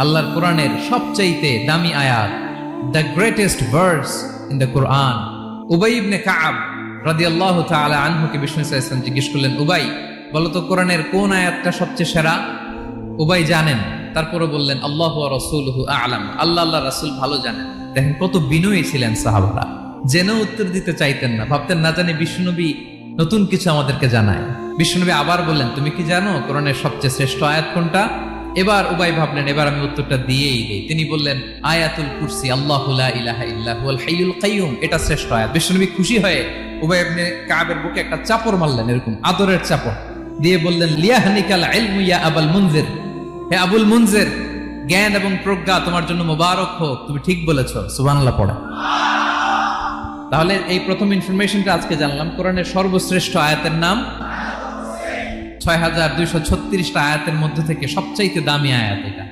আল্লাহর কোরআনের সবচাইতে দামি আয়াত, the greatest verse in the Quran. উবাই ইবনে কাব রাদিয়াল্লাহু তাআলা আনহুকে বিষ্ণু সাল্লাল্লাহু আলাইহি ওয়াসাল্লাম জিজ্ঞেস করলেন, উবাই বলো তো কোরআনের কোন আয়াতটা সবচেয়ে সেরা? উবাই জানেন, তারপরে বললেন আল্লাহু ওয়া রাসূলুহু আ'লাম, আল্লাহ আল্লাহ রাসূল ভালো জানেন। দেখেন কত বিনয়ী ছিলেন সাহাবারা, জেনেও উত্তর দিতে চাইতেন না, ভাবতেন না জানি বিষ্ণুনবী নতুন কিছু আমাদেরকে জানায়। বিষ্ণুনবী আবার বললেন, তুমি কি জানো কোরআনের সবচেয়ে শ্রেষ্ঠ আয়াত কোনটা? এবার উবাই ভাবলেন এবার আমি উত্তরটা দিয়েই দেই। তিনি বললেন আয়াতুল কুরসি, আল্লাহু লা ইলাহা ইল্লা হুয়াল হাইয়ুল কাইয়ুম, এটা শ্রেষ্ঠ আয়াত। বিষ্ণুনবী খুশি হয়ে উবাই ইবনে কাবের বুকে একটা চাপড় মারলেন, এরকম আদরের চাপড় দিয়ে বললেন, লিয়াহনিকাল ইলমু ইয়া আবুল মুনজির, হে আবুল মুনজির, জ্ঞান এবং প্রজ্ঞা তোমার জন্য মোবারক হোক, তুমি ঠিক বলেছো। সুবহানাল্লাহ পড়ে। তাহলে এই প্রথম ইনফরমেশনটা আজকে জানলাম, কোরআনের সর্বশ্রেষ্ঠ আয়াতের নাম ৬,২৩৬টা আয়াতের মধ্যে থেকে সবচাইতে দামি আয়াত এটা।